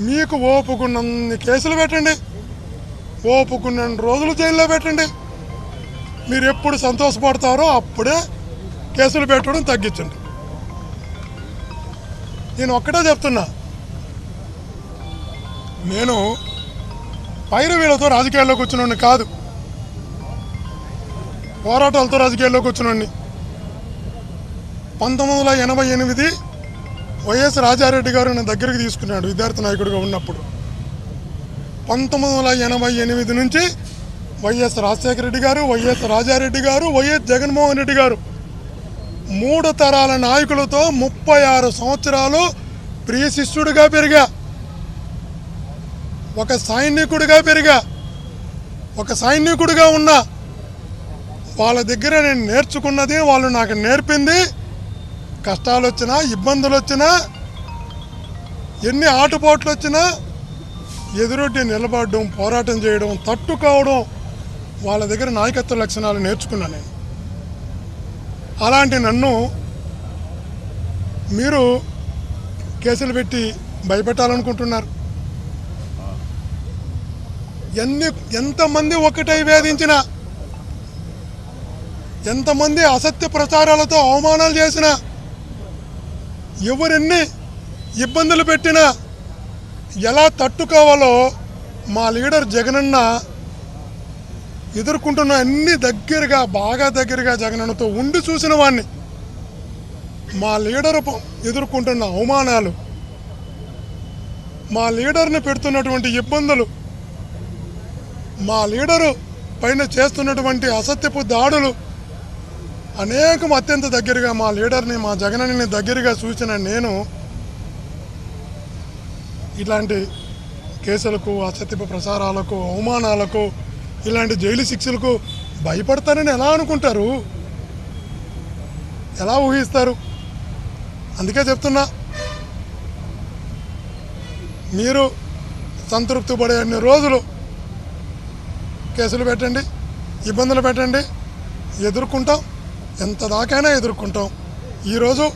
మీకు ఓపుకున్నన్ని కేసులు పెట్టండి, ఓపుకున్న రోజులు జైల్లో పెట్టండి. మీరు ఎప్పుడు సంతోషపడతారో అప్పుడే కేసులు పెట్టడం తగ్గించండి. నేను ఒక్కటే చెప్తున్నా, నేను పైరవీలతో రాజకీయాల్లోకి వచ్చినోడిని కాదు, పోరాటాలతో రాజకీయాల్లోకి వచ్చినోడిని. 1988 వైఎస్ రాజారెడ్డి గారు నన్ను దగ్గరికి తీసుకున్నాడు విద్యార్థి నాయకుడిగా ఉన్నప్పుడు. 1988 నుంచి వైఎస్ రాజశేఖర రెడ్డి గారు, వైఎస్ రాజారెడ్డి గారు, వైఎస్ జగన్మోహన్ రెడ్డి గారు 3 తరాల నాయకులతో 36 సంవత్సరాలు ప్రియ శిష్యుడిగా పెరిగా, ఒక సైనికుడిగా పెరిగా, ఒక సైనికుడిగా ఉన్నా. వాళ్ళ దగ్గర నేను నేర్చుకున్నది, వాళ్ళు నాకు నేర్పింది, కష్టాలు వచ్చినా, ఇబ్బందులు వచ్చినా, ఎన్ని ఆటుపోట్లు వచ్చినా ఎదురొడ్డి నిలబడడం, పోరాటం చేయడం, తట్టుకోవడం, వాళ్ళ దగ్గర నాయకత్వ లక్షణాలు నేర్చుకున్నాను నేను. అలాంటి నన్ను మీరు కేసులు పెట్టి భయపెట్టాలనుకుంటున్నారు. ఎంతమంది ఒకటై వేధించినా, ఎంతమంది అసత్య ప్రచారాలతో అవమానాలు చేసినా, ఎవరెన్ని ఇబ్బందులు పెట్టినా ఎలా తట్టుకోవాలో మా లీడర్ జగనన్న ఎదుర్కొంటున్న అన్ని దగ్గరగా, బాగా దగ్గరగా జగనన్నతో ఉండి చూసిన వాడిని. మా లీడరు ఎదుర్కొంటున్న అవమానాలు, మా లీడర్ని పెడుతున్నటువంటి ఇబ్బందులు, మా లీడరు పైన చేస్తున్నటువంటి అసత్యపు దాడులు అనేకం అత్యంత దగ్గరగా మా లీడర్ని, మా జగనన్నని దగ్గరగా చూసిన నేను ఇలాంటి కేసులకు, అసత్యపు ప్రసారాలకు, అవమానాలకు, ఇలాంటి జైలు శిక్షలకు భయపడతారని ఎలా అనుకుంటారు? ఎలా ఊహిస్తారు? అందుకే చెప్తున్నా, మీరు సంతృప్తి పడే అన్ని రోజులు కేసులు పెట్టండి, ఇబ్బందులు పెట్టండి, ఎదుర్కొంటాం, ఎంత దాకైనా ఎదుర్కొంటాం. ఈరోజు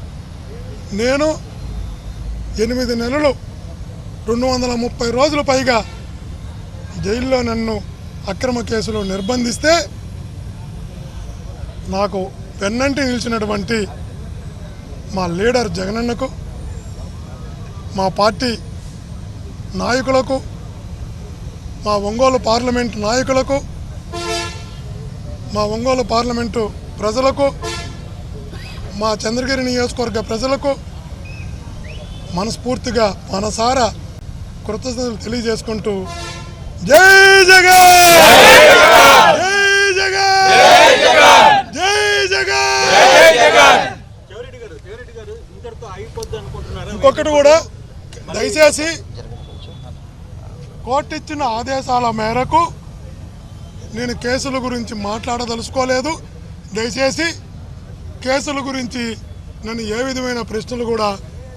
నేను 8 నెలలు 230 రోజులు పైగా జైల్లో నన్ను అక్రమ కేసులు నిర్బంధిస్తే నాకు పెన్నంటి నిలిచినటువంటి మా లీడర్ జగనన్నకు, మా పార్టీ నాయకులకు, మా ఒంగోలు పార్లమెంటు నాయకులకు, మా ఒంగోలు పార్లమెంటు ప్రజలకు, మా చంద్రగిరి నియోజకవర్గ ప్రజలకు మనస్ఫూర్తిగా, మనసారా కృతజ్ఞతలు తెలియజేసుకుంటూ జై జగన్, జై జగన్, జై జగన్. ఇంకొకటి కూడా, దయచేసి కోర్టు ఇచ్చిన ఆదేశాల మేరకు నేను కేసుల గురించి మాట్లాడదలుచుకోలేదు. దయచేసి కేసుల గురించి నన్ను ఏ విధమైన ప్రశ్నలు కూడా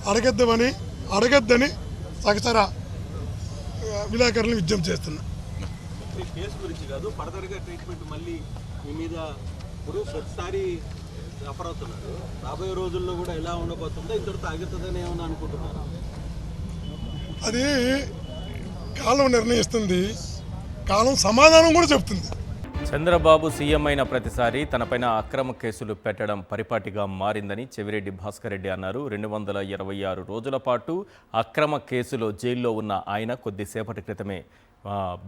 అడగద్దని సహచర విలేకరులను విజ్ఞప్తి చేస్తున్నా. కేసు గురించి కాదు, ఫర్దర్గా ట్రీట్మెంట్ మళ్ళీ మీ మీద ఇప్పుడు ప్రతిసారి సఫర్ అవుతున్నారు. రాబోయే రోజుల్లో కూడా ఎలా ఉండబోతుందో, ఇంతటితో ఆగుతుందని ఏమన్నా అనుకుంటున్నారు? అది కాలం నిర్ణయిస్తుంది, కాలం సమాధానం కూడా చెప్తుంది. చంద్రబాబు సీఎం అయిన ప్రతిసారి తనపైన అక్రమ కేసులు పెట్టడం పరిపాటిగా మారిందని చెవిరెడ్డి భాస్కర్ రెడ్డి అన్నారు. 226 రోజుల పాటు అక్రమ కేసులో జైల్లో ఉన్న ఆయన కొద్దిసేపటి క్రితమే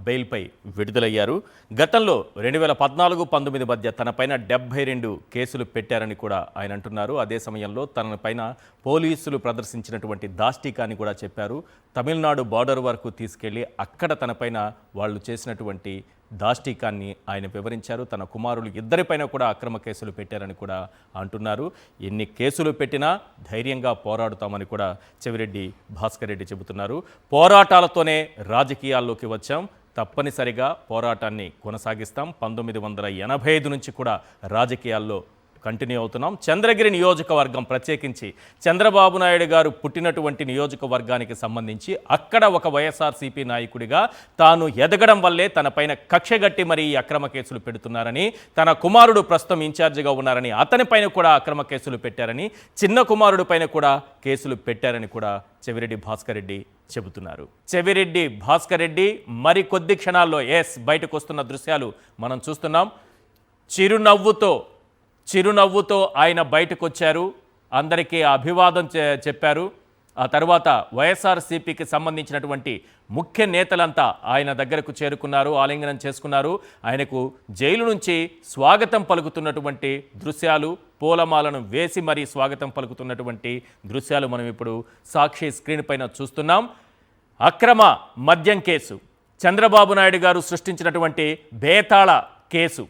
బెయిల్పై విడుదలయ్యారు. గతంలో 2014-19 మధ్య తనపైన 72 కేసులు పెట్టారని కూడా ఆయన అంటున్నారు. అదే సమయంలో తనపైన పోలీసులు ప్రదర్శించినటువంటి దాష్టికాన్ని కూడా చెప్పారు. తమిళనాడు బార్డర్ వరకు తీసుకెళ్లి అక్కడ తనపైన వాళ్ళు చేసినటువంటి దాష్టికాన్ని ఆయన వివరించారు. తన కుమారులు ఇద్దరిపైన కూడా అక్రమ కేసులు పెట్టారని కూడా అంటున్నారు. ఎన్ని కేసులు పెట్టినా ధైర్యంగా పోరాడుతామని కూడా చెవిరెడ్డి భాస్కర్ రెడ్డి చెబుతున్నారు. పోరాటాలతోనే రాజకీయాల్లోకి వచ్చాం, తప్పనిసరిగా పోరాటాన్ని కొనసాగిస్తాం. 1985 నుంచి కూడా రాజకీయాల్లో కంటిన్యూ అవుతున్నాం. చంద్రగిరి నియోజకవర్గం, ప్రత్యేకించి చంద్రబాబు నాయుడు గారు పుట్టినటువంటి నియోజకవర్గానికి సంబంధించి అక్కడ ఒక వైఎస్ఆర్సీపీ నాయకుడిగా తాను ఎదగడం వల్లే తనపైన కక్షగట్టి మరీ అక్రమ కేసులు పెడుతున్నారని, తన కుమారుడు ప్రస్తుతం ఇన్ఛార్జిగా ఉన్నారని అతనిపైన కూడా అక్రమ కేసులు పెట్టారని, చిన్న కుమారుడి పైన కూడా కేసులు పెట్టారని కూడా చెవిరెడ్డి భాస్కర్ రెడ్డి చెబుతున్నారు. చెవిరెడ్డి భాస్కర్ రెడ్డి మరి కొద్ది క్షణాల్లో బయటకు వస్తున్న దృశ్యాలు మనం చూస్తున్నాం. చిరునవ్వుతో ఆయన బయటకు వచ్చారు. అందరికీ అభివాదం చెప్పారు. ఆ తర్వాత వైఎస్ఆర్సీపీకి సంబంధించినటువంటి ముఖ్య నేతలంతా ఆయన దగ్గరకు చేరుకున్నారు, ఆలింగనం చేసుకున్నారు. ఆయనకు జైలు నుంచి స్వాగతం పలుకుతున్నటువంటి దృశ్యాలు, పూలమాలను వేసి మరీ స్వాగతం పలుకుతున్నటువంటి దృశ్యాలు మనం ఇప్పుడు సాక్షి స్క్రీన్ పైన చూస్తున్నాం. అక్రమ మద్యం కేసు, చంద్రబాబు నాయుడు గారు సృష్టించినటువంటి బేతాళ కేసు.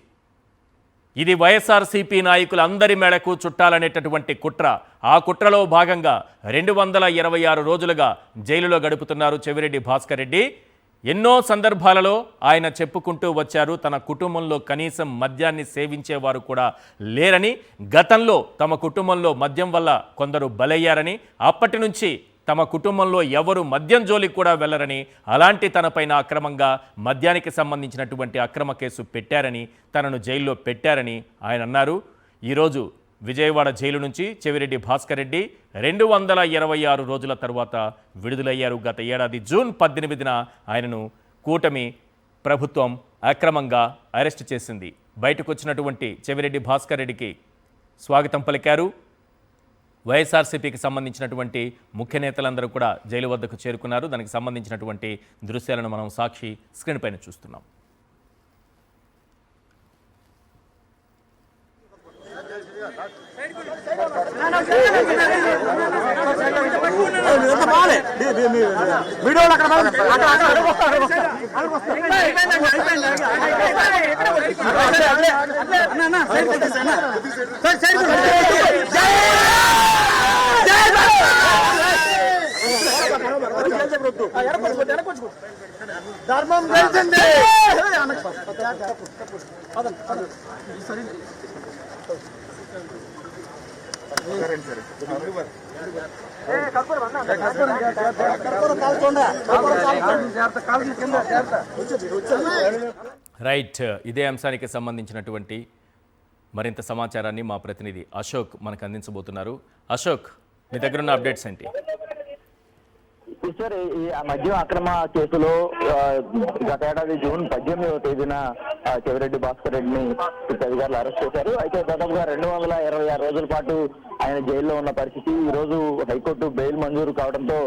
ఇది వైఎస్ఆర్సీపీ నాయకులందరి మేడకు చుట్టాలనేటటువంటి కుట్ర. ఆ కుట్రలో భాగంగా 226 రోజులుగా జైలులో గడుపుతున్నారు చెవిరెడ్డి భాస్కర్ రెడ్డి. ఎన్నో సందర్భాలలో ఆయన చెప్పుకుంటూ వచ్చారు, తన కుటుంబంలో కనీసం మద్యాన్ని సేవించేవారు కూడా లేరని, గతంలో తమ కుటుంబంలో మద్యం వల్ల కొందరు బలయ్యారని, అప్పటి నుంచి తమ కుటుంబంలో ఎవరు మద్యం జోలికి కూడా వెళ్లరని, అలాంటి తనపైన అక్రమంగా మద్యానికి సంబంధించినటువంటి అక్రమ కేసు పెట్టారని, తనను జైల్లో పెట్టారని ఆయన అన్నారు. ఈరోజు విజయవాడ జైలు నుంచి చెవిరెడ్డి భాస్కర్ రెడ్డి 226 రోజుల తర్వాత విడుదలయ్యారు. గత ఏడాది జూన్ 18న ఆయనను కూటమి ప్రభుత్వం అక్రమంగా అరెస్టు చేసింది. బయటకు వచ్చినటువంటి చెవిరెడ్డి భాస్కర్ రెడ్డికి స్వాగతం పలికారు. వైఎస్ఆర్సీపీకి సంబంధించినటువంటి ముఖ్య నేతలందరూ కూడా జైలు వద్దకు చేరుకున్నారు. దానికి సంబంధించినటువంటి దృశ్యాలను మనం సాక్షి స్క్రీన్ పైన చూస్తున్నాం. ధర్మం గెలిచింది. రైట్, ఇదే అంశానికి సంబంధించినటువంటి మరింత సమాచారాన్ని మా ప్రతినిధి అశోక్ మనకు అందించబోతున్నారు. అశోక్, మీ దగ్గర ఉన్న అప్డేట్స్ ఏంటి? సార్, ఈ మద్యం అక్రమ కేసులో గత ఏడాది జూన్ 18వ తేదీన చెవిరెడ్డి భాస్కర్ రెడ్డిని అధికారులు అరెస్ట్ చేశారు. అయితే దాదాపుగా 226 రోజుల పాటు ఆయన జైల్లో ఉన్న పరిస్థితి. ఈ రోజు హైకోర్టు బెయిల్ మంజూరు కావడంతో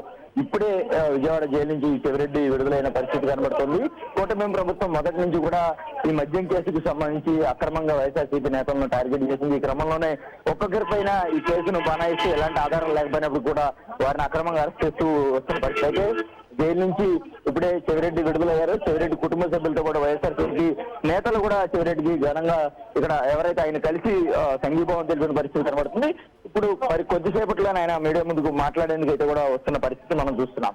ఇప్పుడే విజయవాడ జైలు నుంచి చెవిరెడ్డి విడుదలైన పరిస్థితి కనబడుతుంది. కూటమి ప్రభుత్వం మొదటి నుంచి కూడా ఈ మద్యం కేసుకు సంబంధించి అక్రమంగా వైఎస్ఆర్సీపీ నేతలను టార్గెట్ చేసింది. ఈ క్రమంలోనే ఒక్కొక్కరిపైన ఈ కేసును బనాయిస్తూ ఎలాంటి ఆధారం లేకపోయినప్పుడు కూడా వారిని అక్రమంగా అరెస్ట్ చేస్తూ వస్తున్న పరిస్థితి. అయితే జైలు నుంచి ఇప్పుడే చెవిరెడ్డి విడుదలయ్యారు. చెవిరెడ్డి కుటుంబ సభ్యులతో కూడా వైఎస్ఆర్సీపీ నేతలు కూడా చెవిరెడ్డికి ఘనంగా ఇక్కడ ఎవరైతే ఆయన కలిసి సంఘీభావం తెలిపిన పరిస్థితి కనబడుతుంది. ఇప్పుడు మరి కొద్దిసేపట్లోనే ఆయన మీడియా ముందుకు మాట్లాడేందుకు అయితే కూడా వస్తున్న పరిస్థితి మనం చూస్తున్నాం.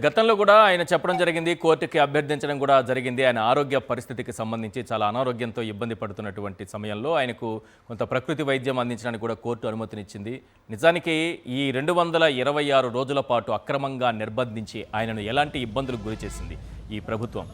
గతంలో కూడా ఆయన చెప్పడం జరిగింది, కోర్టుకి అభ్యర్థించడం కూడా జరిగింది. ఆయన ఆరోగ్య పరిస్థితికి సంబంధించి చాలా అనారోగ్యంతో ఇబ్బంది పడుతున్నటువంటి సమయంలో ఆయనకు కొంత ప్రకృతి వైద్యం అందించడానికి కూడా కోర్టు అనుమతినిచ్చింది. నిజానికి ఈ 226 రోజుల పాటు అక్రమంగా నిర్బంధించి ఆయనను ఎలాంటి ఇబ్బందులకు గురి చేసింది ఈ ప్రభుత్వం?